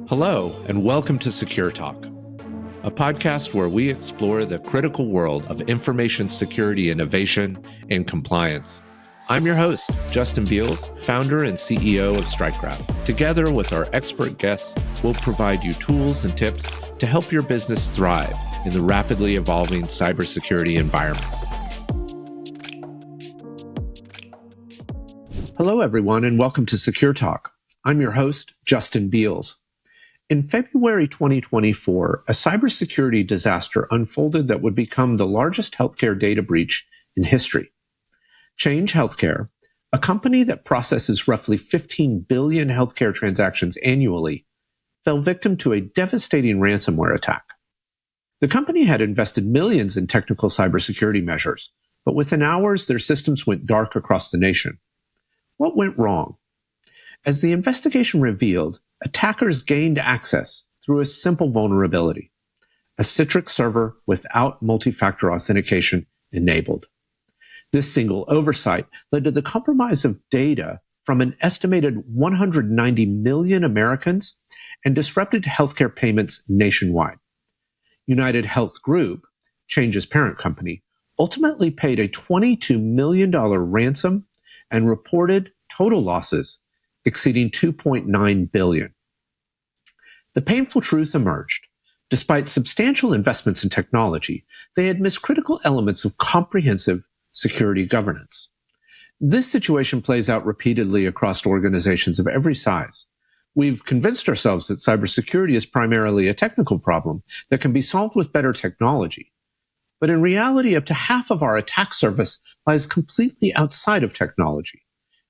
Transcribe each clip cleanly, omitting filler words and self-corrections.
Hello, and welcome to Secure Talk, a podcast where we explore the critical world of information security innovation and compliance. I'm your host, Justin Beals, founder and CEO of StrikeGraph. Together with our expert guests, we'll provide you tools and tips to help your business thrive in the rapidly evolving cybersecurity environment. Hello, everyone, and welcome to Secure Talk. I'm your host, Justin Beals. In February 2024, a cybersecurity disaster unfolded that would become the largest healthcare data breach in history. Change Healthcare, a company that processes roughly 15 billion healthcare transactions annually, fell victim to a devastating ransomware attack. The company had invested millions in technical cybersecurity measures, but within hours, their systems went dark across the nation. What went wrong? As the investigation revealed, attackers gained access through a simple vulnerability, a Citrix server without multi-factor authentication enabled. This single oversight led to the compromise of data from an estimated 190 million Americans and disrupted healthcare payments nationwide. United Health Group, Change's parent company, ultimately paid a $22 million ransom and reported total losses exceeding $2.9 billion. The painful truth emerged. Despite substantial investments in technology, they had missed critical elements of comprehensive security governance. This situation plays out repeatedly across organizations of every size. We've convinced ourselves that cybersecurity is primarily a technical problem that can be solved with better technology. But in reality, up to half of our attack surface lies completely outside of technology,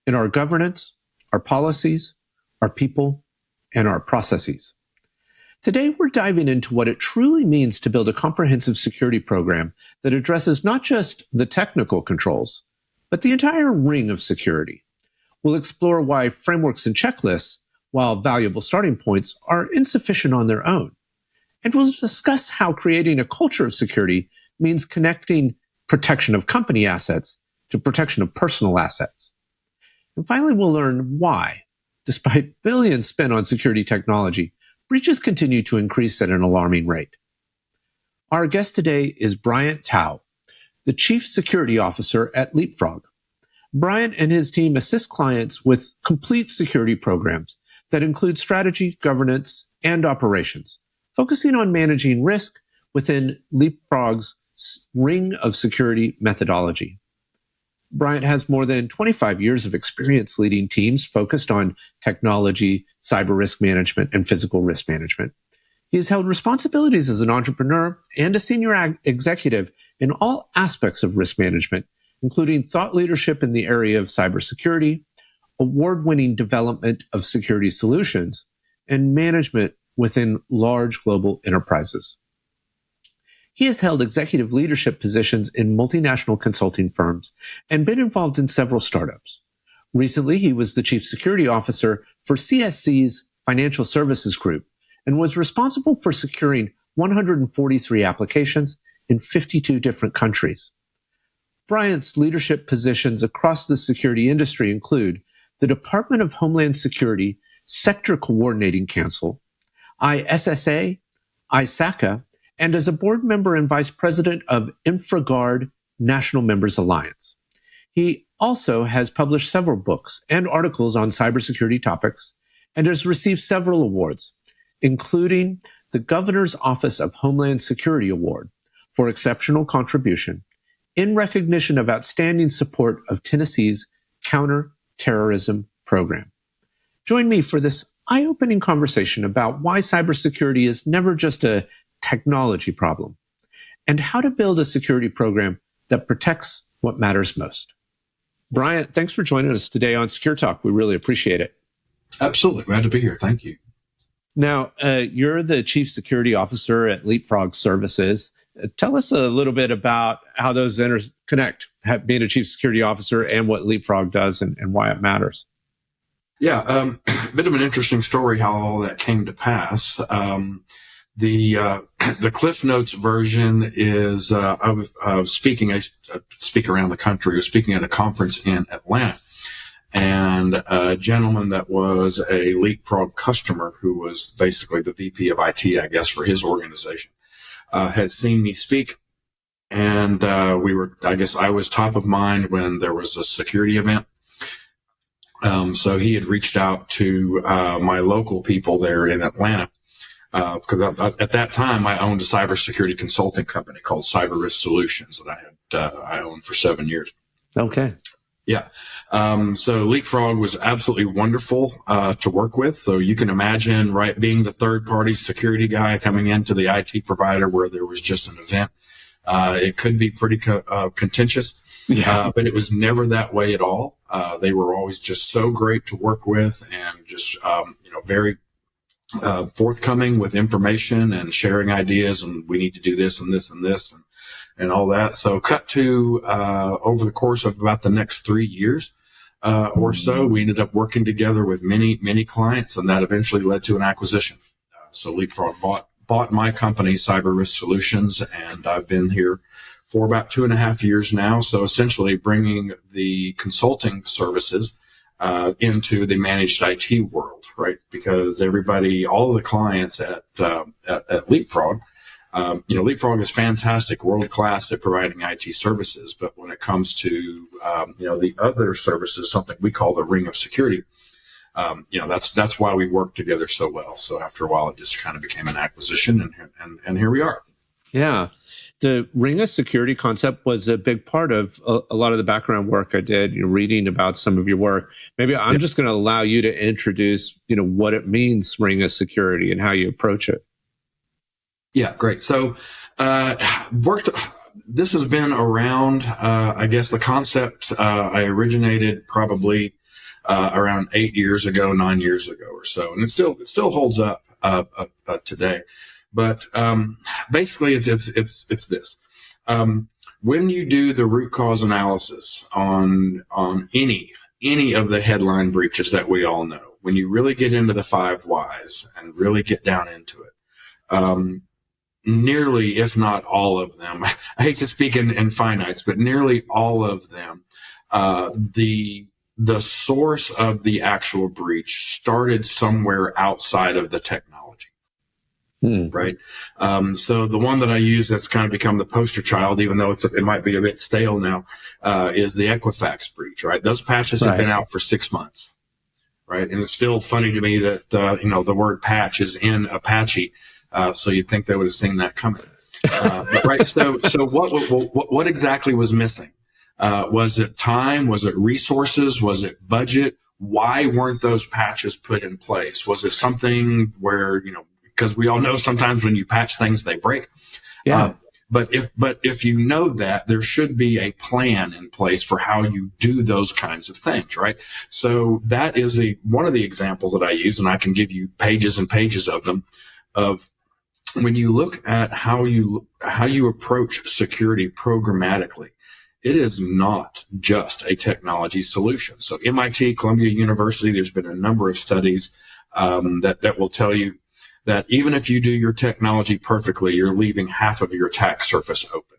in our governance, our policies, our people, and our processes. Today, we're diving into what it truly means to build a comprehensive security program that addresses not just the technical controls, but the entire ring of security. We'll explore why frameworks and checklists, while valuable starting points, are insufficient on their own. And we'll discuss how creating a culture of security means connecting protection of company assets to protection of personal assets. And finally, we'll learn why, despite billions spent on security technology, breaches continue to increase at an alarming rate. Our guest today is Bryant Tow, the Chief Security Officer at LeapFrog. Bryant and his team assist clients with complete security programs that include strategy, governance, and operations, focusing on managing risk within LeapFrog's ring of security methodology. Bryant has more than 25 years of experience leading teams focused on technology, cyber risk management, and physical risk management. He has held responsibilities as an entrepreneur and a senior executive in all aspects of risk management, including thought leadership in the area of cybersecurity, award-winning development of security solutions, and management within large global enterprises. He has held executive leadership positions in multinational consulting firms and been involved in several startups. Recently, he was the Chief Security Officer for CSC's Financial Services Group and was responsible for securing 143 applications in 52 different countries. Bryant's leadership positions across the security industry include the Department of Homeland Security Sector Coordinating Council, ISSA, ISACA, and as a board member and vice president of InfraGard National Members Alliance. He also has published several books and articles on cybersecurity topics and has received several awards, including the Governor's Office of Homeland Security Award for exceptional contribution in recognition of outstanding support of Tennessee's counterterrorism program. Join me for this eye-opening conversation about why cybersecurity is never just a technology problem, and how to build a security program that protects what matters most. Bryant, thanks for joining us today on Secure Talk. We really appreciate it. Absolutely. Glad to be here. Thank you. Now, you're the Chief Security Officer at LeapFrog Services. Tell us a little bit about how those interconnect, being a Chief Security Officer and what LeapFrog does and why it matters. Yeah, a bit of an interesting story how all that came to pass. The Cliff Notes version is I was speaking. I speak around the country. I was speaking at a conference in Atlanta, and a gentleman that was a LeapFrog customer who was basically the VP of IT, I guess, for his organization, had seen me speak. And I was top of mind when there was a security event. So he had reached out to my local people there in Atlanta, because at that time I owned a cybersecurity consulting company called Cyber Solutions that I owned for 7 years. Okay. Yeah. So LeapFrog was absolutely wonderful to work with. So you can imagine, right, being the third-party security guy coming into the IT provider where there was just an event. It could be pretty contentious, but it was never that way at all. They were always just so great to work with, and just very forthcoming with information and sharing ideas, and we need to do this and this and this and all that. So cut to over the course of about the next 3 years or so, we ended up working together with many clients, and that eventually led to an acquisition. So LeapFrog bought my company, Cyber Risk Solutions, and I've been here for about 2.5 years now. So essentially bringing the consulting services into the managed IT world, right? Because all of the clients at LeapFrog, LeapFrog is fantastic, world class at providing IT services. But when it comes to the other services, something we call the ring of security, that's why we work together so well. So after a while, it just kind of became an acquisition, and here we are. Yeah. The ring of security concept was a big part of a lot of the background work I did, reading about some of your work. Maybe I'm just going to allow you to introduce, what it means, ring of security, and how you approach it. Yeah, great. So this has been around, I guess the concept I originated probably around 9 years ago or so, and it still holds up today. But basically, it's this: when you do the root cause analysis on any of the headline breaches that we all know, when you really get into the 5 whys and really get down into it, nearly, if not all of them, I hate to speak in finites, but nearly all of them, the source of the actual breach started somewhere outside of the technology, right? So the one that I use that's kind of become the poster child, even though it might be a bit stale now, is the Equifax breach, right? Those patches have been out for 6 months, right? And it's still funny to me that, the word patch is in Apache, so you'd think they would have seen that coming. Right? So what exactly was missing? Was it time? Was it resources? Was it budget? Why weren't those patches put in place? Was it something where, because we all know sometimes when you patch things, they break. Yeah. But if you know that, there should be a plan in place for how you do those kinds of things, right? So that is one of the examples that I use, and I can give you pages and pages of them, of when you look at how you approach security programmatically. It is not just a technology solution. So MIT, Columbia University, there's been a number of studies that will tell you that even if you do your technology perfectly, you're leaving half of your attack surface open.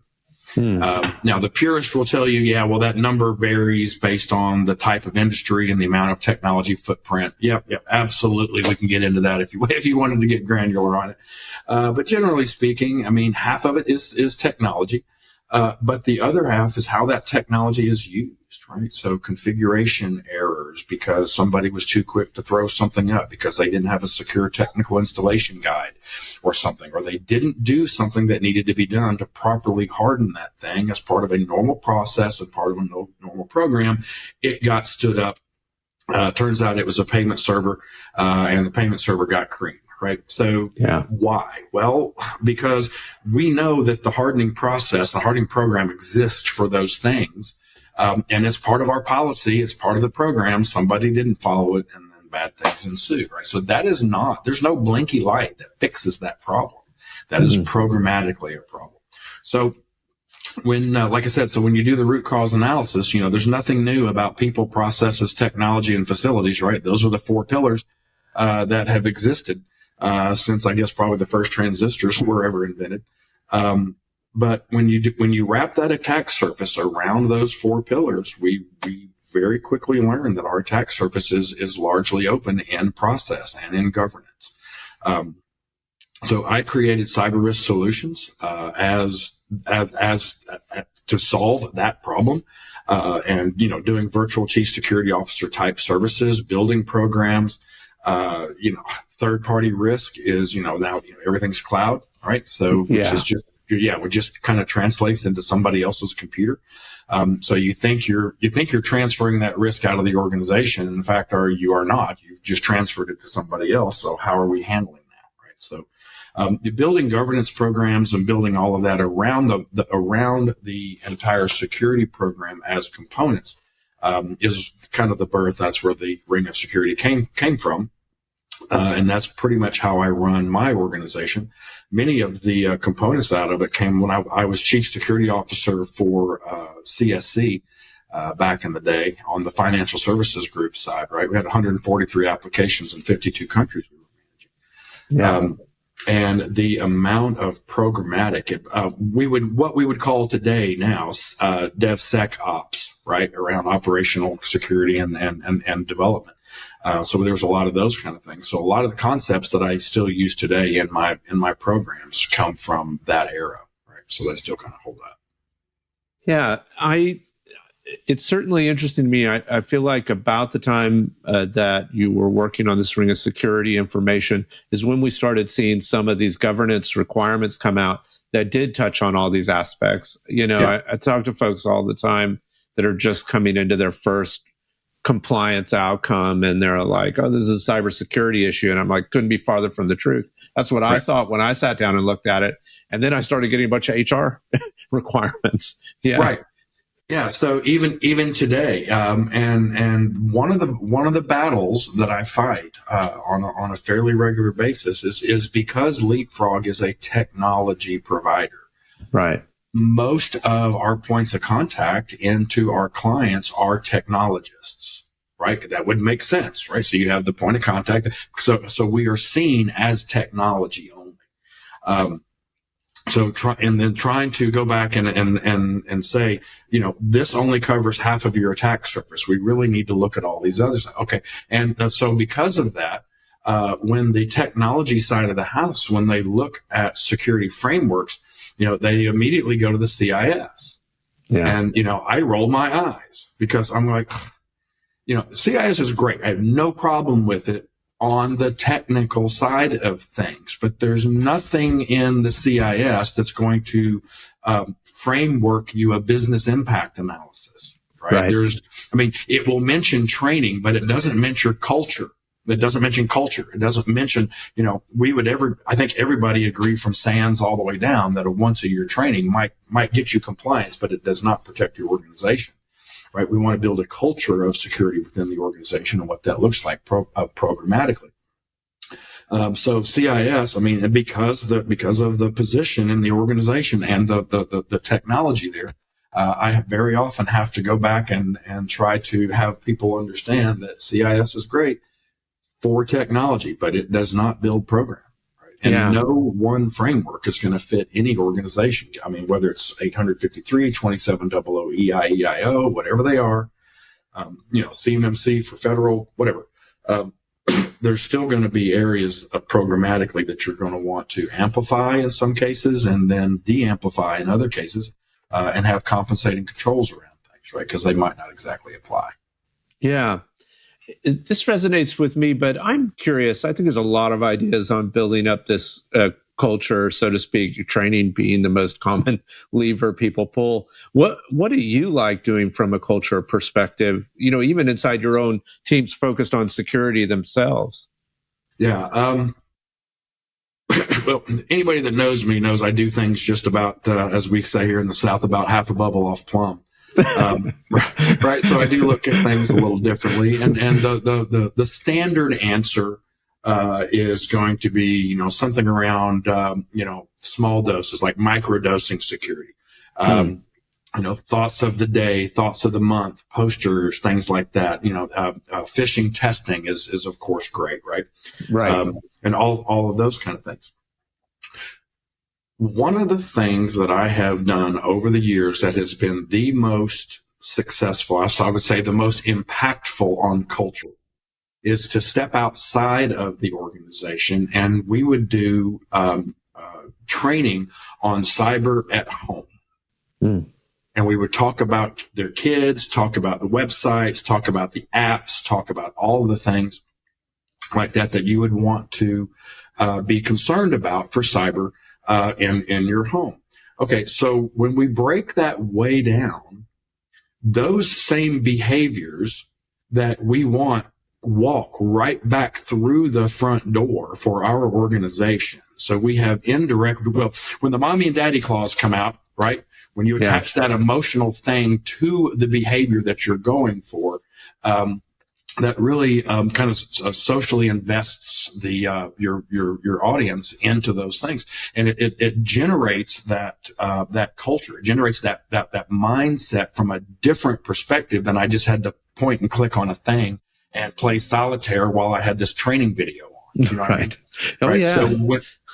Now, the purist will tell you, that number varies based on the type of industry and the amount of technology footprint. Yep, absolutely. We can get into that if you wanted to get granular on it. But generally speaking, half of it is technology. But the other half is how that technology is used, right? So configuration errors because somebody was too quick to throw something up because they didn't have a secure technical installation guide or something, or they didn't do something that needed to be done to properly harden that thing as part of a normal process and part of a normal program. It got stood up. Turns out it was a payment server, and the payment server got creamed. Right. So why? Well, because we know that the hardening process, the hardening program exists for those things. And it's part of our policy. It's part of the program. Somebody didn't follow it, and then bad things ensue. Right. So there's no blinky light that fixes that problem. That is programmatically a problem. So when, like I said, when you do the root cause analysis, there's nothing new about people, processes, technology, and facilities. Right. Those are the 4 pillars that have existed since, I guess, probably the first transistors were ever invented. But when you wrap that attack surface around those 4 pillars, we very quickly learned that our attack surface is largely open in process and in governance. So I created Cyber Risk Solutions as to solve that problem, and doing virtual chief security officer type services, building programs. Third party risk is now everything's cloud, right? So which is just it just kind of translates into somebody else's computer. So you think you're transferring that risk out of the organization. In fact, you are not. You've just transferred it to somebody else. So how are we handling that, right? So building governance programs and building all of that around the entire security program as components is kind of the birth. That's where the Ring of Security came from. And that's pretty much how I run my organization. Many of the components out of it came when I was chief security officer for CSC back in the day on the financial services group side, right? We had 143 applications in 52 countries we were managing. And the amount of programmatic, what we would call today now DevSecOps, right, around operational security and development. So there's a lot of those kind of things. So a lot of the concepts that I still use today in my programs come from that era, right? So they still kind of hold up. Yeah, it's certainly interesting to me. I feel like about the time that you were working on this Ring of Security information is when we started seeing some of these governance requirements come out that did touch on all these aspects. I talk to folks all the time that are just coming into their first compliance outcome, and they're like, oh, this is a cybersecurity issue. And I'm like, couldn't be farther from the truth. That's what I thought when I sat down and looked at it. And then I started getting a bunch of HR requirements. Yeah. Right. Yeah. So even today, and one of the battles that I fight on a fairly regular basis is because LeapFrog is a technology provider. Right. Most of our points of contact into our clients are technologists, right? That would make sense, right? So you have the point of contact. So we are seen as technology only. Trying to go back and say, this only covers half of your attack surface. We really need to look at all these others. Okay. And so because of that, when the technology side of the house, when they look at security frameworks, they immediately go to the CIS. Yeah. And, I roll my eyes because I'm like, CIS is great. I have no problem with it on the technical side of things, but there's nothing in the CIS that's going to framework you a business impact analysis, right? It will mention training, but it doesn't mention culture. It doesn't mention culture. It doesn't mention, I think everybody agree from SANS all the way down that a once a year training might get you compliance, but it does not protect your organization, right? We want to build a culture of security within the organization and what that looks like programmatically. So CIS, because of the position in the organization and the technology there, I very often have to go back and try to have people understand that CIS is great for technology, but it does not build program. Right? And no one framework is going to fit any organization. Whether it's 853, 2700 EIEIO, whatever they are, CMMC for federal, whatever. There's still going to be areas programmatically that you're going to want to amplify in some cases and then de-amplify in other cases, and have compensating controls around things, right? Because they might not exactly apply. Yeah. This resonates with me, but I'm curious. I think there's a lot of ideas on building up this culture, so to speak, training being the most common lever people pull. What do you like doing from a culture perspective, even inside your own teams focused on security themselves? Yeah. Well, anybody that knows me knows I do things just about, as we say here in the South, about half a bubble off plumb. Right. So I do look at things a little differently, and the standard answer is going to be something around small doses, like microdosing security. Thoughts of the day, thoughts of the month, posters, things like that. Phishing testing is of course great, right? Right. And all of those kind of things. One of the things that I have done over the years that has been the most successful, so I would say the most impactful on culture, is to step outside of the organization, and we would do training on cyber at home. Mm. And we would talk about their kids, talk about the websites, talk about the apps, talk about all of the things like that you would want to be concerned about for cyber in your home. Okay, so when we break that way down, those same behaviors that we want walk right back through the front door for our organization. So we have indirect, well, when the mommy and daddy clause come out, right? When you attach that emotional thing to the behavior that you're going for, that really kind of socially invests the your audience into those things, and it generates that culture. It generates that mindset from a different perspective than I just had to point and click on a thing and play solitaire while I had this training video on. You know what I mean? Oh, right.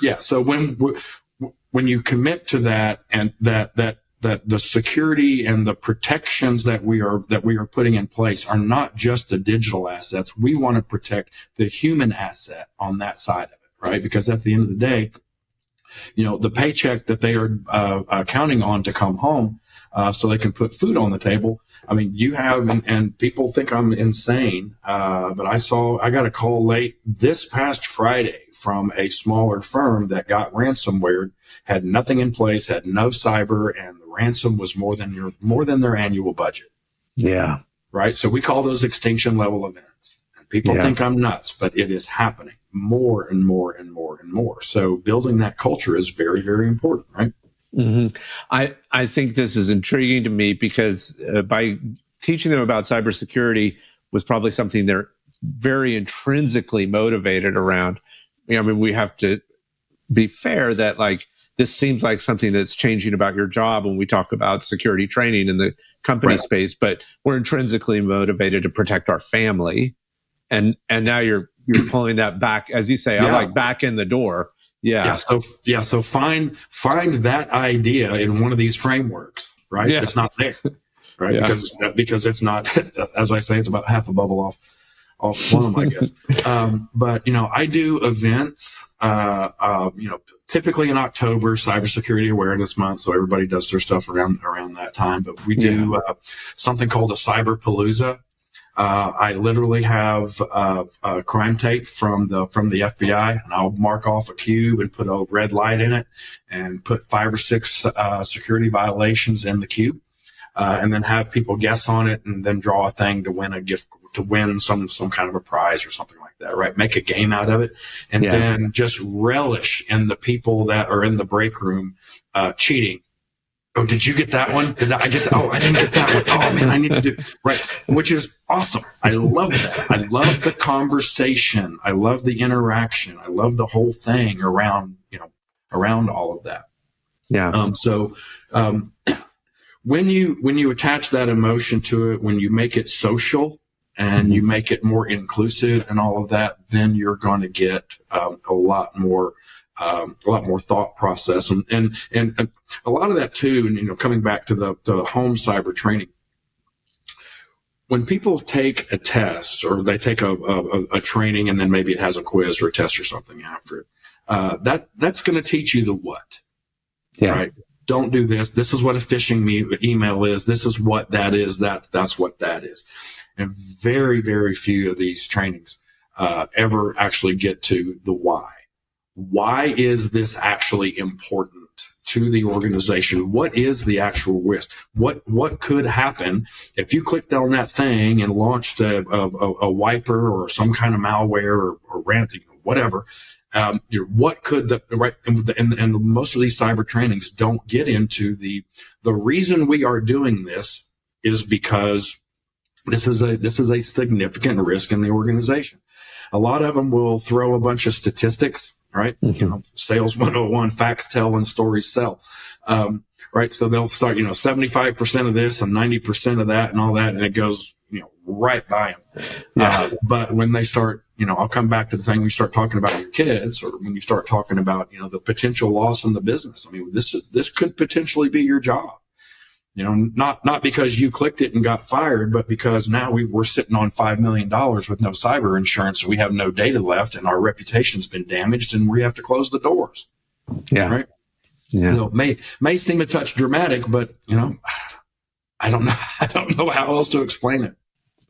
yeah. So when you commit to that, and that the security and the protections that we are putting in place are not just the digital assets. We want to protect the human asset on that side of it, right? Because at the end of the day, the paycheck that they are counting on to come home so they can put food on the table. I mean, you have, and people think I'm insane, but I got a call late this past Friday from a smaller firm that got ransomware, had nothing in place, had no cyber, and the ransom was more than their annual budget. Yeah. Right. So we call those extinction level events. And people think I'm nuts, but it is happening more and more and more and more. So building that culture is very, very important, right? Mm-hmm. I think this is intriguing to me because by teaching them about cybersecurity was probably something they're very intrinsically motivated around. I mean, we have to be fair that this seems like something that's changing about your job when we talk about security training in the company space, but we're intrinsically motivated to protect our family. And now you're pulling that back, as you say, I back in the door. Yeah. So find that idea in one of these frameworks, right? Yeah. It's not there, right? Yeah. Because it's not, as I say, it's about half a bubble off plum, I guess. But I do events, typically in October, Cybersecurity Awareness Month, so everybody does their stuff around that time. But we do something called a Cyber Palooza. I literally have crime tape from the FBI, and I'll mark off a cube and put a red light in it and put 5 or 6 security violations in the cube, and then have people guess on it and then draw a thing to win a gift, to win some kind of a prize or something like that, right? Make a game out of it, and then just relish in the people that are in the break room cheating. Oh, did you get that one? Did I get that? Oh, I didn't get that one. Oh, man, I need to do, right. Which is awesome. I love that. I love the conversation. I love the interaction. I love the whole thing around all of that. Yeah. When you attach that emotion to it, when you make it social and you make it more inclusive and all of that, then you're going to get a lot more thought process, and a lot of that too. And coming back to the home cyber training, when people take a test or they take a training and then maybe it has a quiz or a test or something after it, that's going to teach you the what. Yeah. Right. Don't do this. This is what a phishing email is. This is what that is. That's what that is. And very, very few of these trainings ever actually get to the why. Why is this actually important to the organization? What is the actual risk? What could happen if you clicked on that thing and launched a wiper or some kind of malware or ranting, whatever? What could and most of these cyber trainings don't get into the reason we are doing this is because this is a significant risk in the organization. A lot of them will throw a bunch of statistics. Right. Mm-hmm. Sales 101, facts tell and stories sell. Right. So they'll start, 75% of this and 90% of that and all that. And it goes, right by them. Yeah. But when they start, I'll come back to the thing, we start talking about your kids, or when you start talking about, the potential loss in the business. I mean, this could potentially be your job. Not because you clicked it and got fired, but because now we're sitting on $5 million with no cyber insurance, and we have no data left, and our reputation's been damaged, and we have to close the doors. Yeah. Right. Yeah. May seem a touch dramatic, but I don't know how else to explain it.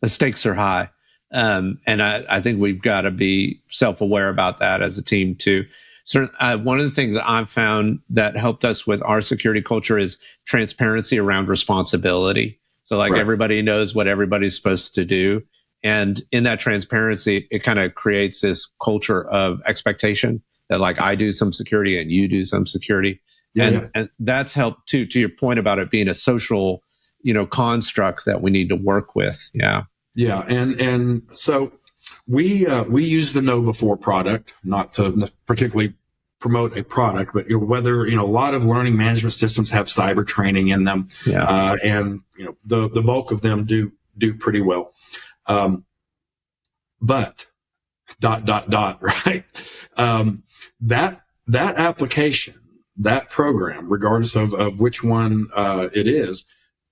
The stakes are high. And I think we've got to be self-aware about that as a team too. So one of the things that I've found that helped us with our security culture is transparency around responsibility. So like everybody knows what everybody's supposed to do. And in that transparency, it kind of creates this culture of expectation that like I do some security and you do some security. And that's helped too, to your point about it being a social, construct that we need to work with. Yeah. Yeah. And so we use the Know Before product, not to particularly promote a product, but whether, a lot of learning management systems have cyber training in them. Yeah. And, the bulk of them do pretty well. But ... right. That application, that program, regardless of which one it is,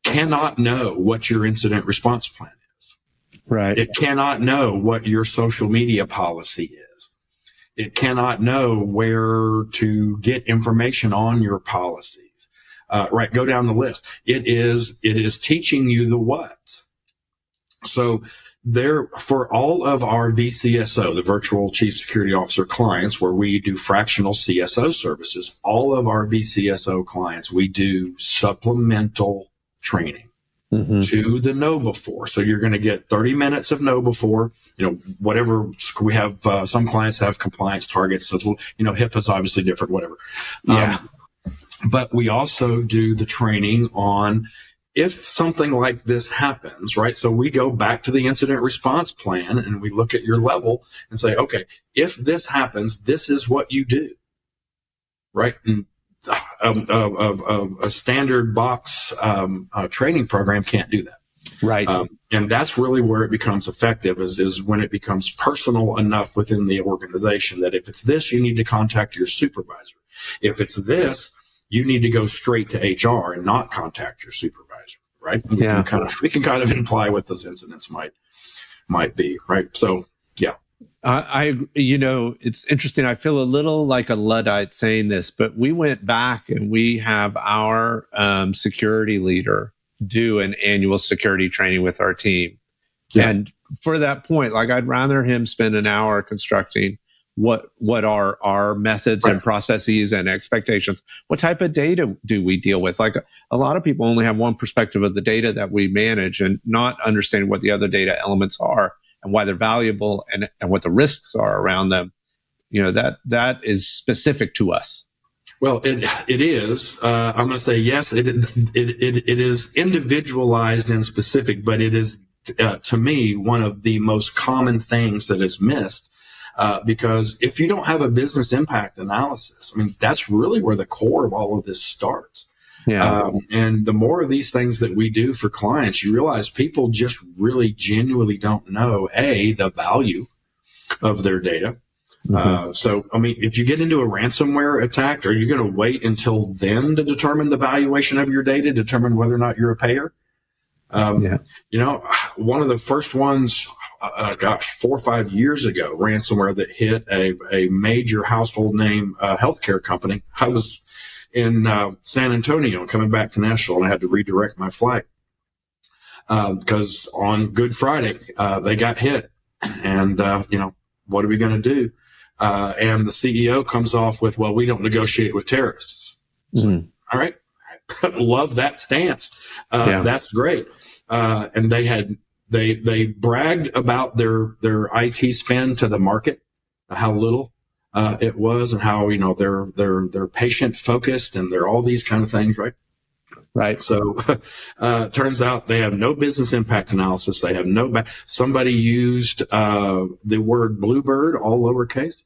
cannot know what your incident response plan is. Right. It cannot know what your social media policy is. It cannot know where to get information on your policies. Right. Go down the list. It is teaching you the what. So for all of our VCSO, the Virtual Chief Security Officer clients, where we do fractional CSO services, all of our VCSO clients, we do supplemental training to the Know Before. So you're going to get 30 minutes of Know Before, whatever we have. Some clients have compliance targets. So, HIPAA's obviously different, whatever. Yeah. But we also do the training on if something like this happens, right? So we go back to the incident response plan and we look at your level and say, okay, if this happens, this is what you do, right? And a standard box training program can't do that. Right. And that's really where it becomes effective is when it becomes personal enough within the organization that if it's this, you need to contact your supervisor. If it's this, you need to go straight to HR and not contact your supervisor. Right. We can kind of imply what those incidents might be. Right. So, yeah. It's interesting. I feel a little like a Luddite saying this, but we went back and we have our security leader do an annual security training with our team. Yeah. And for that point, like I'd rather him spend an hour constructing what are our methods and processes and expectations. What type of data do we deal with? Like a lot of people only have one perspective of the data that we manage and not understanding what the other data elements are and why they're valuable and what the risks are around them. That is specific to us. Well, it is. I'm going to say yes. It is individualized and specific, but it is to me one of the most common things that is missed. Because if you don't have a business impact analysis, that's really where the core of all of this starts. Yeah. And the more of these things that we do for clients, you realize people just really genuinely don't know, the value of their data. So, if you get into a ransomware attack, are you going to wait until then to determine the valuation of your data, determine whether or not you're a payer? One of the first ones, 4 or 5 years ago, ransomware that hit a major household name healthcare company. I was in San Antonio coming back to Nashville, and I had to redirect my flight because on Good Friday they got hit. And, what are we going to do? And the CEO comes off with, well, we don't negotiate with terrorists. So, all right. Love that stance. That's great. And they bragged about their IT spend to the market, how little it was, and how they're patient focused, and they're all these kind of things, right? Right. So turns out they have no business impact analysis. They have somebody used the word Bluebird, all lowercase,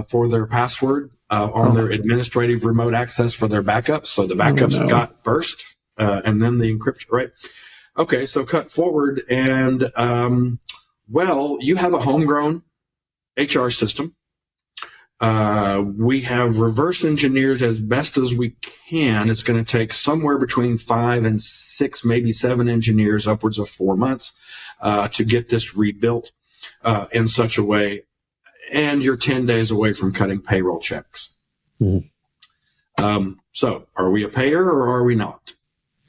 for their password on their administrative remote access for their backups. So the backups got burst, and then the encryption, right? Okay, so cut forward, and you have a homegrown HR system. We have reverse engineered as best as we can. It's going to take somewhere between 5 and 6, maybe 7 engineers, upwards of 4 months, to get this rebuilt in such a way. And you're 10 days away from cutting payroll checks. Mm-hmm. So are we a payer or are we not?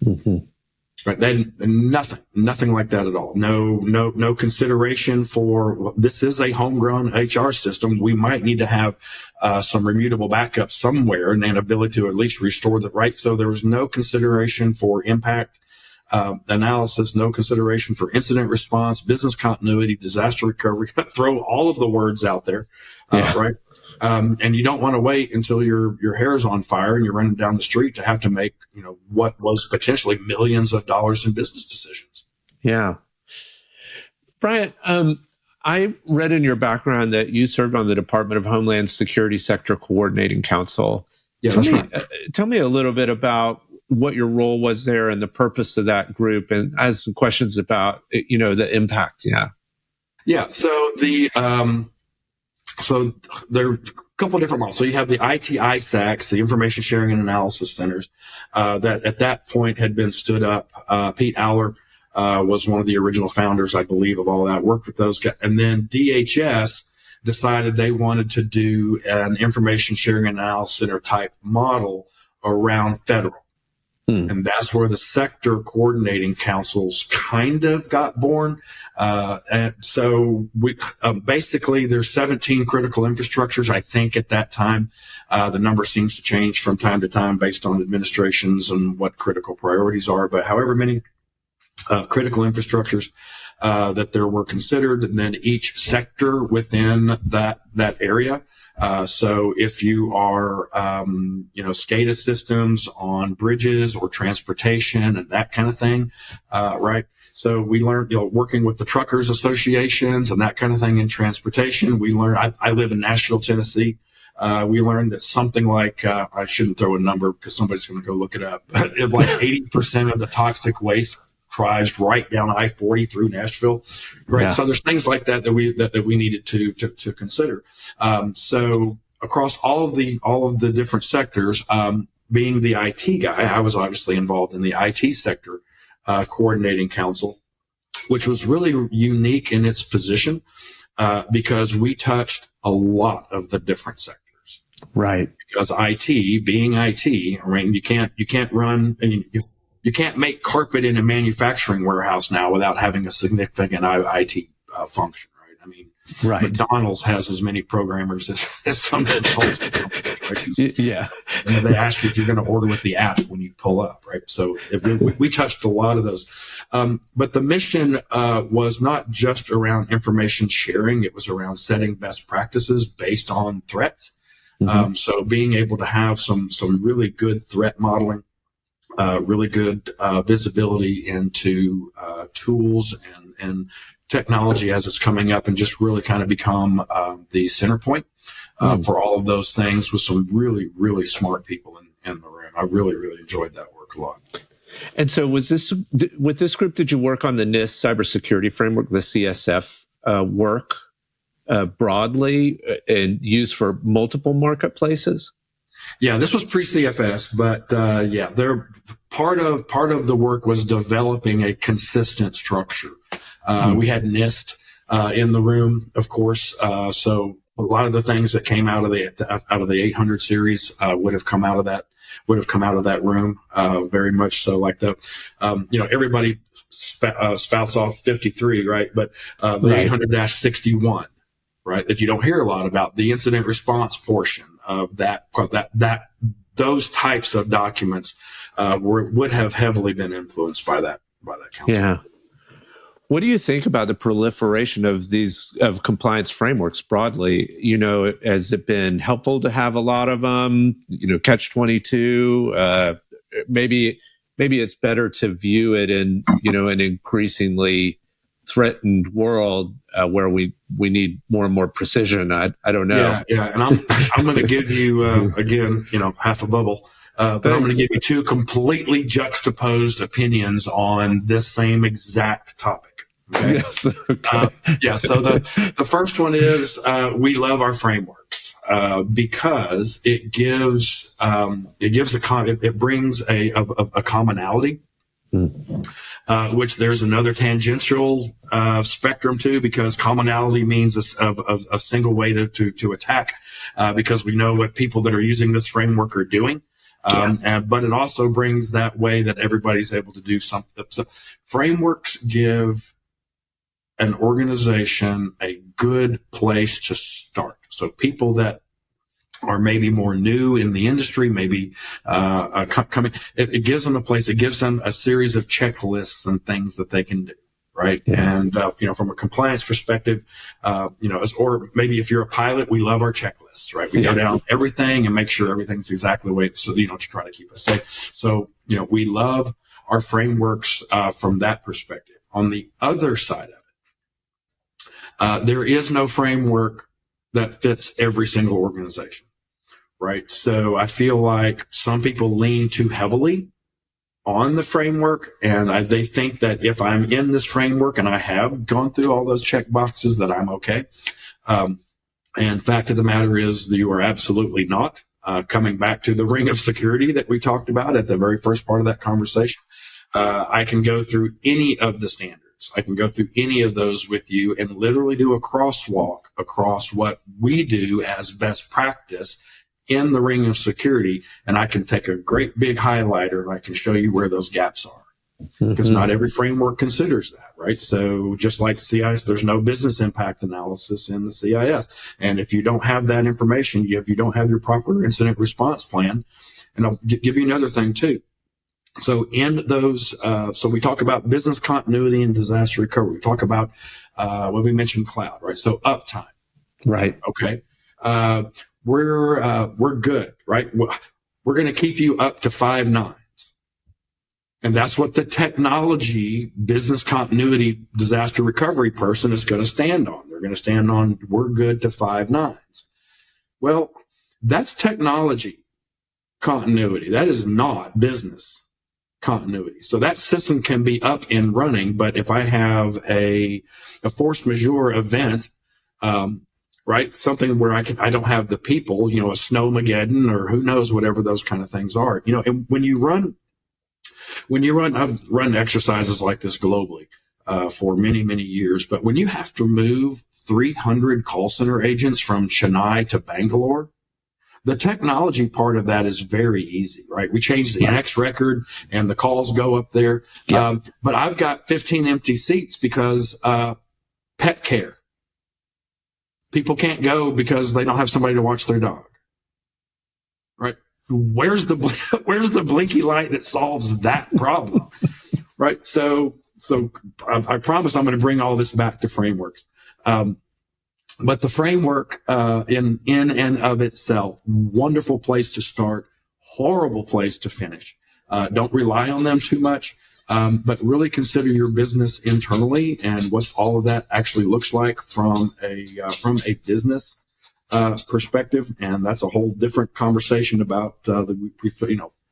Mm-hmm. Right. Then nothing like that at all. No consideration for this is a homegrown HR system. We might need to have some immutable backup somewhere and an ability to at least restore the right. So there was no consideration for impact analysis, no consideration for incident response, business continuity, disaster recovery. Throw all of the words out there, right? And you don't want to wait until your hair is on fire and you're running down the street to have to make, what was potentially millions of dollars in business decisions. Yeah. Bryant, I read in your background that you served on the Department of Homeland Security Sector Coordinating Council. Yeah, tell me a little bit about what your role was there and the purpose of that group, and I have some questions about, the impact. Yeah. Yeah. So so there are a couple of different models. So you have the IT ISACs, the Information Sharing and Analysis Centers, that at that point had been stood up. Pete Aller was one of the original founders, I believe, of all that, worked with those guys. And then DHS decided they wanted to do an Information Sharing and Analysis Center type model around federal. And that's where the sector coordinating councils kind of got born. And so we basically there's 17 critical infrastructures. I think at that time, the number seems to change from time to time based on administrations and what critical priorities are. But however many critical infrastructures that there were considered, and then each sector within that area. So if you are, SCADA systems on bridges or transportation and that kind of thing, right? So we learned, working with the truckers associations and that kind of thing in transportation. We learned, I live in Nashville, Tennessee. We learned that something like, I shouldn't throw a number because somebody's going to go look it up, but like 80% of the toxic waste drives right down I-40 through Nashville, right? Yeah. So there's things like that we needed to consider. So across all of the different sectors, being the IT guy, I was obviously involved in the IT sector coordinating council, which was really unique in its position because we touched a lot of the different sectors. Right. Because IT, being IT, I mean, you can't run. I mean, you can't make carpet in a manufacturing warehouse now without having a significant IT function, right? I mean, right. McDonald's has as many programmers as some consulting companies, right? Yeah. And they ask you if you're going to order with the app when you pull up, right? So we touched a lot of those. But the mission was not just around information sharing. It was around setting best practices based on threats. Mm-hmm. So being able to have some really good threat modeling, really good visibility into tools and technology as it's coming up, and just really kind of become the center point for all of those things with some really, really smart people in the room. I really, really enjoyed that work a lot. And so with this group, did you work on the NIST cybersecurity framework, the CSF work broadly and used for multiple marketplaces? Yeah, this was pre-CFS, but part of the work was developing a consistent structure. We had NIST in the room, of course, so a lot of the things that came out of the 800 series would have come out of that room, very much so. Like everybody spouts off 53, right? But the 800-61, right, that you don't hear a lot about, the incident response portion of that those types of documents would have heavily been influenced by that council. Yeah. What do you think about the proliferation of compliance frameworks broadly? Has it been helpful to have a lot of them? Catch-22. Maybe it's better to view it in an increasingly threatened world where we need more and more precision. I don't know. Yeah. And I'm going to give you again, half a bubble. But I'm going to give you two completely juxtaposed opinions on this same exact topic. Okay? Yes. Okay. So the first one is we love our frameworks. because it brings a commonality. Which there's another tangential spectrum too, because commonality means a single way to attack, because we know what people that are using this framework are doing. But it also brings that way that everybody's able to do something. So frameworks give an organization a good place to start. So people that are maybe more new in the industry, maybe coming, it gives them a place. It gives them a series of checklists and things that they can do, right? Yeah. And from a compliance perspective, or maybe if you're a pilot, we love our checklists, right? We go down everything and make sure everything's exactly the way, so to try to keep us safe. So we love our frameworks from that perspective. On the other side of it, there is no framework that fits every single organization, right? So I feel like some people lean too heavily on the framework, and they think that if I'm in this framework and I have gone through all those check boxes, that I'm okay. And fact of the matter is that you are absolutely not. Coming back to the ring of security that we talked about at the very first part of that conversation, I can go through any of the standards. I can go through any of those with you and literally do a crosswalk across what we do as best practice in the ring of security. And I can take a great big highlighter and I can show you where those gaps are, because not every framework considers that, right? So just like CIS, there's no business impact analysis in the CIS. And if you don't have that information, if you don't have your proper incident response plan, and I'll give you another thing too. So in those, so we talk about business continuity and disaster recovery. We talk about when we mentioned cloud, right? So uptime, right? Okay, we're good, right? We're going to keep you up to 5 nines, and that's what the technology business continuity disaster recovery person is going to stand on. They're going to stand on we're good to 5 nines. Well, that's technology continuity. That is not business continuity. So that system can be up and running, but if I have a force majeure event, right, something where I don't have the people, a snowmageddon or who knows, whatever those kind of things are, and when you run, I've run exercises like this globally for many, many years, but when you have to move 300 call center agents from Chennai to Bangalore, the technology part of that is very easy, right? We change the NX record and the calls go up there. Yeah. But I've got 15 empty seats because pet care. People can't go because they don't have somebody to watch their dog, right? Where's the Blinky light that solves that problem, right? So I promise I'm going to bring all this back to frameworks. But the framework in and of itself, wonderful place to start, horrible place to finish. Don't rely on them too much, but really consider your business internally and what all of that actually looks like from a business perspective. And that's a whole different conversation about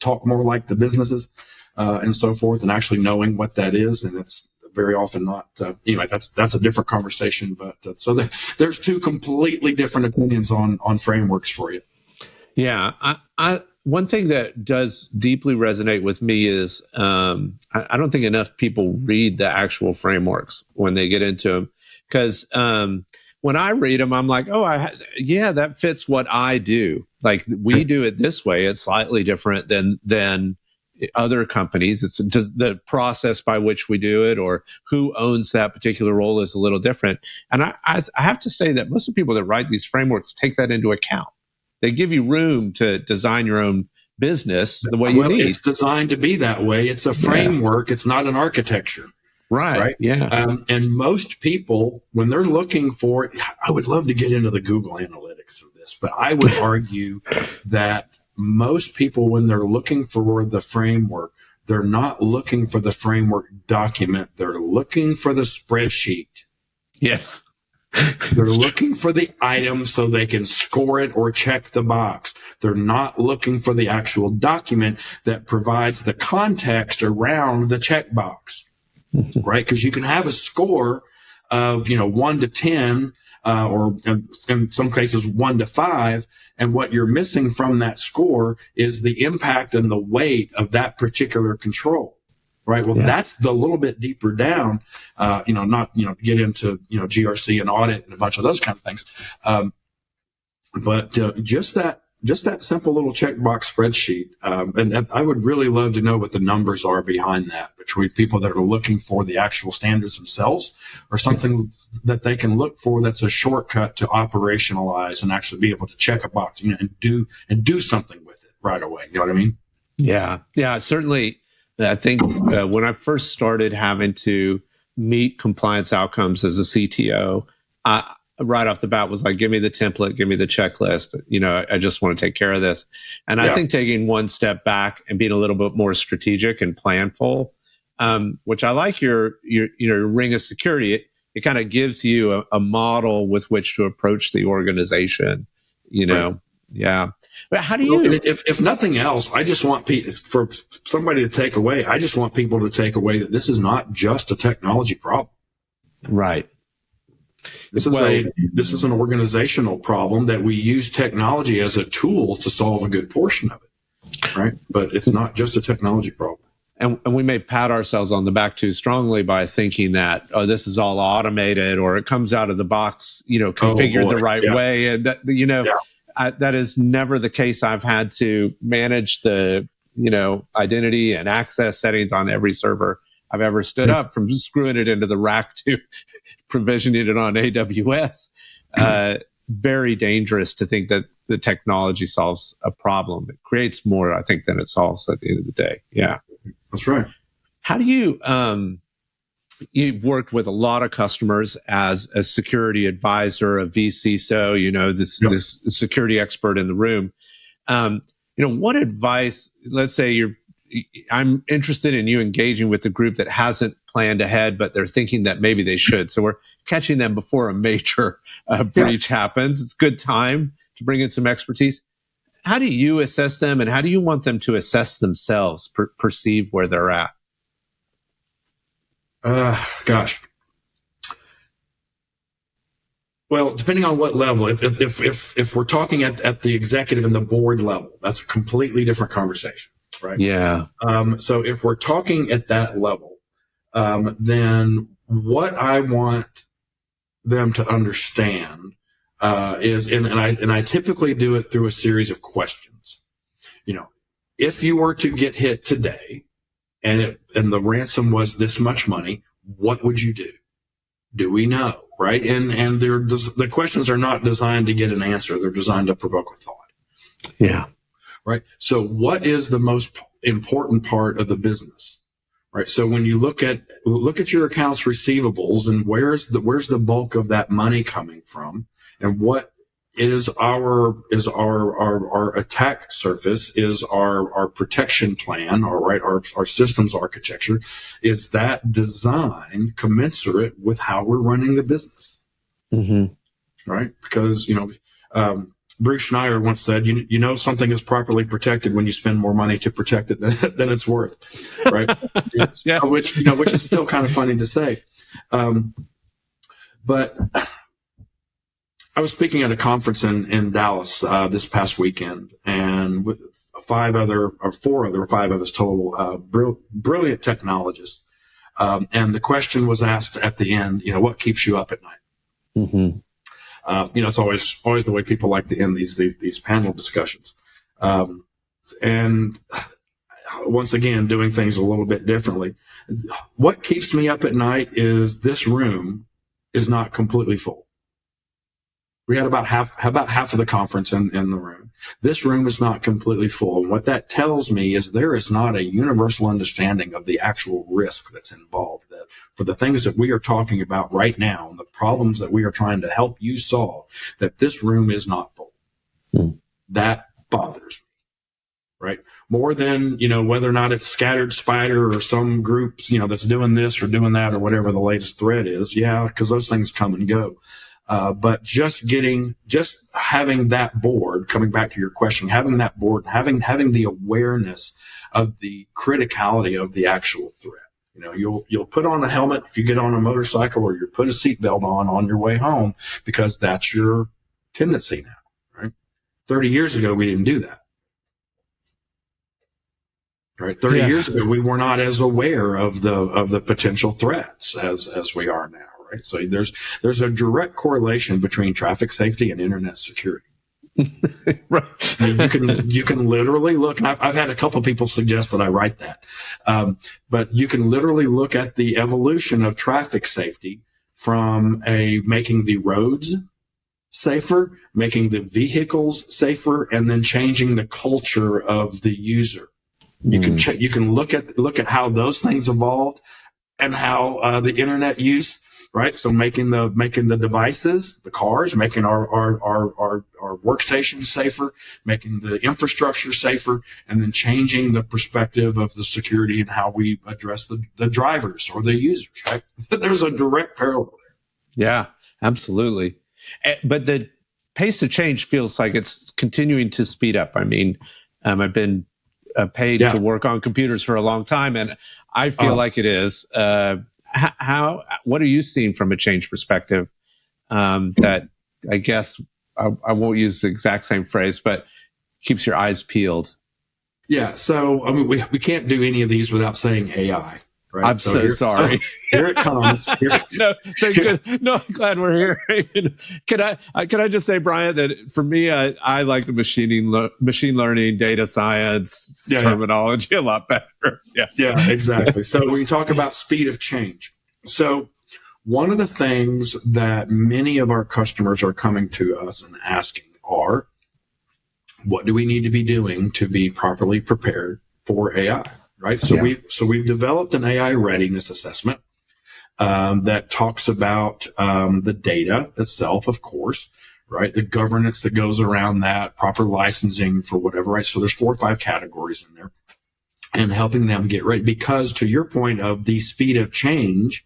talk more like the businesses and so forth, and actually knowing what that is. And it's very often not, anyway, that's a different conversation, but so there's two completely different opinions on frameworks for you. Yeah. One thing that does deeply resonate with me is, I don't think enough people read the actual frameworks when they get into them. Because, when I read them, I'm like, oh, that fits what I do. Like, we do it this way. It's slightly different than other companies. It's just the process by which we do it, or who owns that particular role is a little different. And I have to say that most of the people that write these frameworks take that into account. They give you room to design your own business the way you need. It's designed to be that way. It's a framework. Yeah. It's not an architecture. Right. Yeah. And most people, when they're looking for, I would love to get into the Google Analytics for this, but I would argue that most people, when they're looking for the framework, they're not looking for the framework document. They're looking for the spreadsheet. Yes. They're looking for the item so they can score it or check the box. They're not looking for the actual document that provides the context around the checkbox, right? Because you can have a score of, 1 to 10 or in some cases 1 to 5. And what you're missing from that score is the impact and the weight of that particular control. Right. Well, that's the little bit deeper down, not, get into, GRC and audit and a bunch of those kind of things. But just that simple little checkbox spreadsheet. And I would really love to know what the numbers are behind that, between people that are looking for the actual standards themselves, or something that they can look for that's a shortcut to operationalize and actually be able to check a box, and do something with it right away. You know what I mean? Yeah. Yeah, certainly. I think when I first started having to meet compliance outcomes as a CTO, right off the bat was like, give me the template, give me the checklist. I just want to take care of this. And I think taking one step back and being a little bit more strategic and planful, which I like your ring of security. It kind of gives you a model with which to approach the organization, Right. Yeah. But how do you, if nothing else, I just want for somebody to take away, I just want people to take away that this is not just a technology problem. right. This is an organizational problem that we use technology as a tool to solve a good portion of it, right? But it's not just a technology problem. And we may pat ourselves on the back too strongly by thinking that, this is all automated, or it comes out of the box, configured the right way. And that, that is never the case. I've had to manage the, identity and access settings on every server I've ever stood up, from screwing it into the rack to provisioning it on AWS. Very dangerous to think that the technology solves a problem. It creates more, I think, than it solves at the end of the day. Yeah. That's right. How do you, you've worked with a lot of customers as a security advisor, a vCISO, this security expert in the room. What advice, let's say I'm interested in you engaging with the group that hasn't planned ahead, but they're thinking that maybe they should. So we're catching them before a major breach happens. It's a good time to bring in some expertise. How do you assess them, and how do you want them to assess themselves, perceive where they're at? Gosh. Well, depending on what level, if we're talking at the executive and the board level, that's a completely different conversation, right? Yeah. So if we're talking at that level, then what I want them to understand is, and I typically do it through a series of questions. If you were to get hit today, and the ransom was this much money, what would you do? Do we know? Right? And the questions are not designed to get an answer. They're designed to provoke a thought. Yeah. Right. So what is the most important part of the business? Right. So when you look at your accounts receivables, and where's the bulk of that money coming from, and what is our attack surface, is our protection plan, our systems architecture, is that designed commensurate with how we're running the business? Mm-hmm. Right? Because Bruce Schneier once said, something is properly protected when you spend more money to protect it than it's worth, right? Which is still kind of funny to say, but I was speaking at a conference in Dallas this past weekend, and with 5 others total, brilliant technologists. And the question was asked at the end, what keeps you up at night? Mm-hmm. It's always the way people like to end these panel discussions. And once again, doing things a little bit differently. What keeps me up at night is this room is not completely full. We had about half of the conference in the room. This room is not completely full. And what that tells me is there is not a universal understanding of the actual risk that's involved. That for the things that we are talking about right now, and the problems that we are trying to help you solve, that this room is not full. That bothers me, right? More than, whether or not it's Scattered Spider or some groups, that's doing this or doing that or whatever the latest thread is. Yeah, because those things come and go. But just having that board, coming back to your question, having that board, having the awareness of the criticality of the actual threat. You'll put on a helmet if you get on a motorcycle, or you put a seatbelt on your way home, because that's your tendency now, right? 30 years ago, we didn't do that. Right, 30 years ago, we were not as aware of the potential threats as we are now. Right, so there's a direct correlation between traffic safety and internet security. Right. I mean, you can literally look, and I've had a couple of people suggest that I write that, but you can literally look at the evolution of traffic safety from making the roads safer, making the vehicles safer, and then changing the culture of the user. You can look at how those things evolved, and how the internet use, right? So making the devices, the cars, making our workstations safer, making the infrastructure safer, and then changing the perspective of the security and how we address the drivers or the users, right? There's a direct parallel there. Yeah, absolutely. But the pace of change feels like it's continuing to speed up. I mean, I've been paid to work on computers for a long time, and I feel like it is. What are you seeing from a change perspective that, I guess, I won't use the exact same phrase, but keeps your eyes peeled? Yeah, so I mean, we can't do any of these without saying AI. Right? I'm so sorry. So here it comes. No, thank you. No, I'm glad we're here. Can I just say, Bryant, that for me, I like the machine learning, data science terminology a lot better. Yeah, exactly. So when you talk about speed of change, so one of the things that many of our customers are coming to us and asking are, what do we need to be doing to be properly prepared for AI? Right. So we've developed an AI readiness assessment that talks about the data itself, of course, right? The governance that goes around that, proper licensing for whatever, right? So there's 4 or 5 categories in there, and helping them get ready. Because to your point of the speed of change,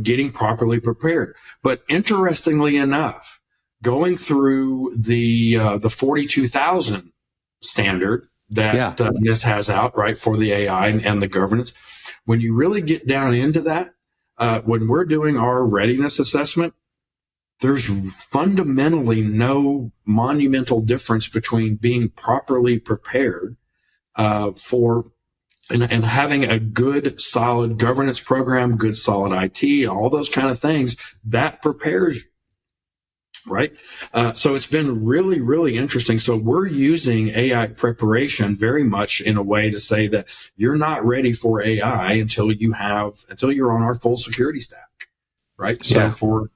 getting properly prepared. But interestingly enough, going through the 42,000 standard that NIST has out, right, for the AI and the governance. When you really get down into that, when we're doing our readiness assessment, there's fundamentally no monumental difference between being properly prepared for and having a good, solid governance program, good, solid IT, all those kind of things that prepares you. Right. So it's been really, really interesting. So we're using AI preparation very much in a way to say that you're not ready for AI until you're on our full security stack. Right. So for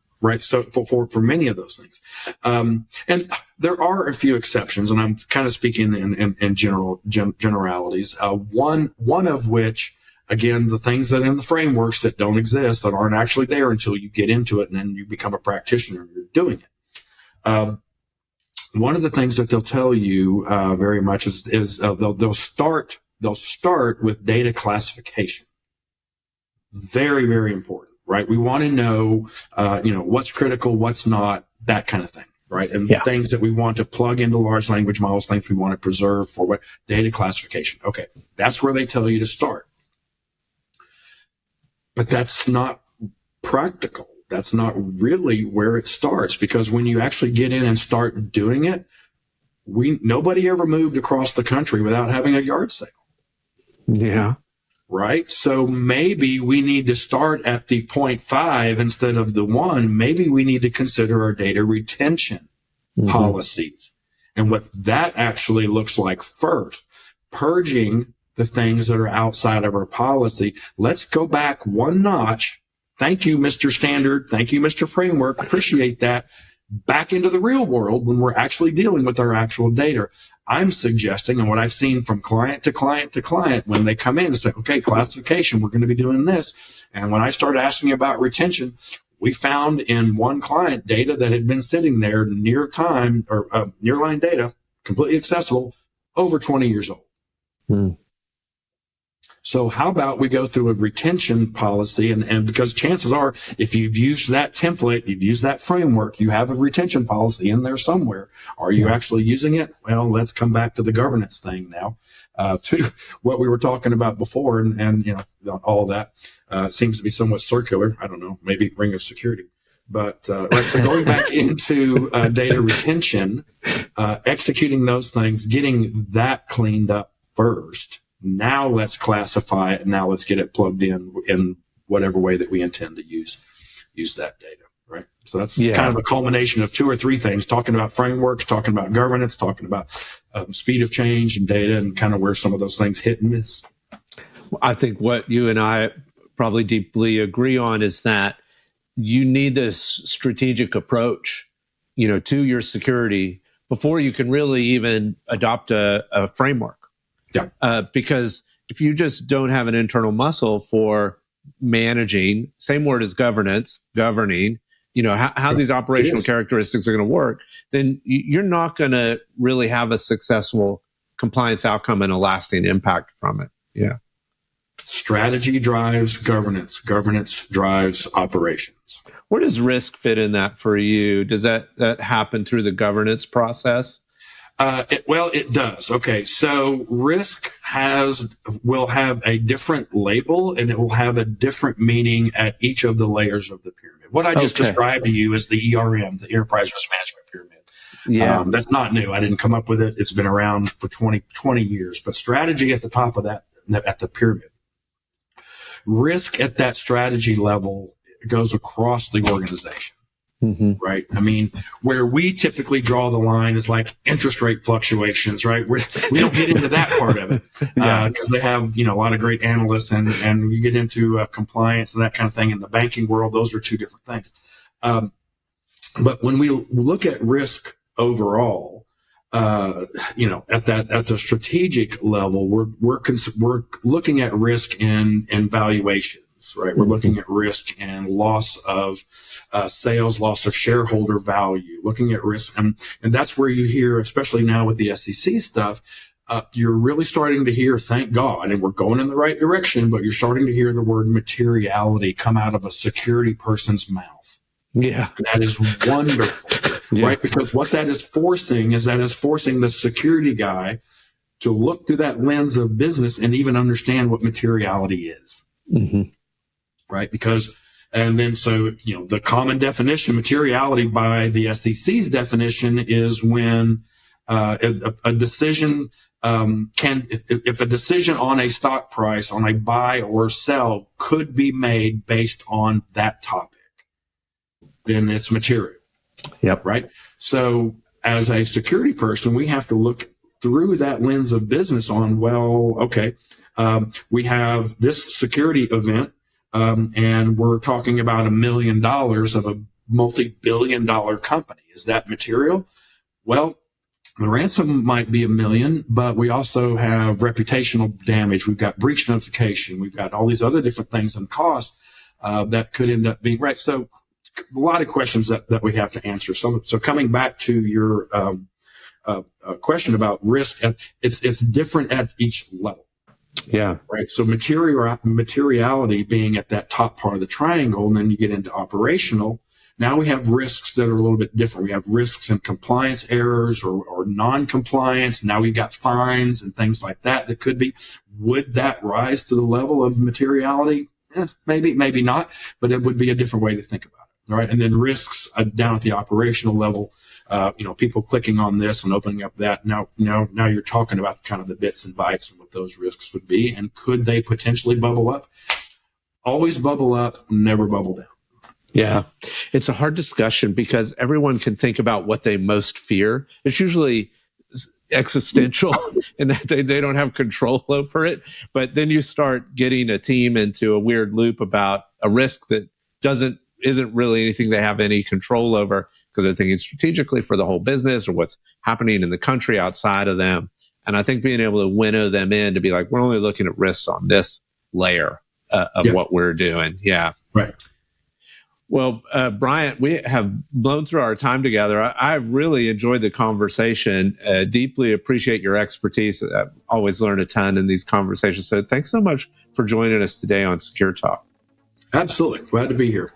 many of those things. And there are a few exceptions, and I'm kind of speaking in generalities. One of which, again, the things that in the frameworks that don't exist, that aren't actually there until you get into it and then you become a practitioner and you're doing it. One of the things that they'll tell you very much is they'll start with data classification. Very, very important, right? We want to know, what's critical, what's not, that kind of thing, right? And things that we want to plug into large language models, things we want to preserve for what data classification. Okay, that's where they tell you to start. But that's not practical. That's not really where it starts, because when you actually get in and start doing it, nobody ever moved across the country without having a yard sale. Yeah. Right. So maybe we need to start at the 0.5 instead of the 1. Maybe we need to consider our data retention policies and what that actually looks like first, purging the things that are outside of our policy. Let's go back one notch. Thank you, Mr. Standard. Thank you, Mr. Framework. Appreciate that. Back into the real world when we're actually dealing with our actual data. I'm suggesting, and what I've seen from client to client to client, when they come in and say, okay, classification, we're going to be doing this. And when I started asking about retention, we found in one client data that had been sitting there near time, or nearline data, completely accessible, over 20 years old. So how about we go through a retention policy, and because chances are, if you've used that template, you've used that framework, you have a retention policy in there somewhere. Are you actually using it? Well, let's come back to the governance thing now, to what we were talking about before, and all of that seems to be somewhat circular. I don't know, maybe ring of security. But right, so going back into data retention, executing those things, getting that cleaned up first. Now let's classify it. Now let's get it plugged in whatever way that we intend to use that data. Right. So that's kind of a culmination of 2 or 3 things: talking about frameworks, talking about governance, talking about speed of change and data, and kind of where some of those things hit and miss. I think what you and I probably deeply agree on is that you need this strategic approach, to your security before you can really even adopt a framework. Yeah. Because if you just don't have an internal muscle for managing, same word as governance, governing, how these operational characteristics are going to work, then you're not going to really have a successful compliance outcome and a lasting impact from it. Yeah. Strategy drives governance. Governance drives operations. Where does risk fit in that for you? Does that happen through the governance process? It does. Okay, so risk will have a different label, and it will have a different meaning at each of the layers of the pyramid. What I just described to you is the ERM, the Enterprise Risk Management Pyramid. Yeah, that's not new. I didn't come up with it. It's been around for 20 years. But strategy at the top of that, at the pyramid. Risk at that strategy level goes across the organization. Mm-hmm. Right. I mean, where we typically draw the line is like interest rate fluctuations, right? We don't get into that part of it because they have, a lot of great analysts, and you get into compliance and that kind of thing. In the banking world, those are 2 different things. But when we look at risk overall, at the strategic level, we're looking at risk in valuation. Right, we're looking at risk and loss of sales, loss of shareholder value. Looking at risk, and that's where you hear, especially now with the SEC stuff, you're really starting to hear, thank God, and we're going in the right direction. But you're starting to hear the word materiality come out of a security person's mouth. Yeah, and that is wonderful, right? Because what that is forcing the security guy to look through that lens of business and even understand what materiality is. Mm-hmm. Right, because, and then so, the common definition, materiality by the SEC's definition, is when a decision if a decision on a stock price, on a buy or sell, could be made based on that topic, then it's material. Yep. Right. So as a security person, we have to look through that lens of business on, we have this security event. And we're talking about $1 million of a multi-billion-dollar company. Is that material? Well, the ransom might be $1 million, but we also have reputational damage. We've got breach notification. We've got all these other different things and costs that could end up being right. So a lot of questions that we have to answer. So coming back to your question about risk, it's different at each level. Yeah. Right. So materiality being at that top part of the triangle, and then you get into operational. Now we have risks that are a little bit different. We have risks in compliance errors or non-compliance. Now we've got fines and things like that could be. Would that rise to the level of materiality? Maybe, maybe not, but it would be a different way to think about it. All right. And then risks down at the operational level. People clicking on this and opening up that. Now you're talking about kind of the bits and bytes and what those risks would be, and could they potentially bubble up? Always bubble up, never bubble down. Yeah, it's a hard discussion because everyone can think about what they most fear. It's usually existential and that they don't have control over it. But then you start getting a team into a weird loop about a risk that isn't really anything they have any control over, because they're thinking strategically for the whole business or what's happening in the country outside of them. And I think being able to winnow them in to be like, we're only looking at risks on this layer of what we're doing. Yeah. Right. Well, Bryant, we have blown through our time together. I've really enjoyed the conversation. Deeply appreciate your expertise. I've always learned a ton in these conversations. So thanks so much for joining us today on Secure Talk. Absolutely. Glad to be here.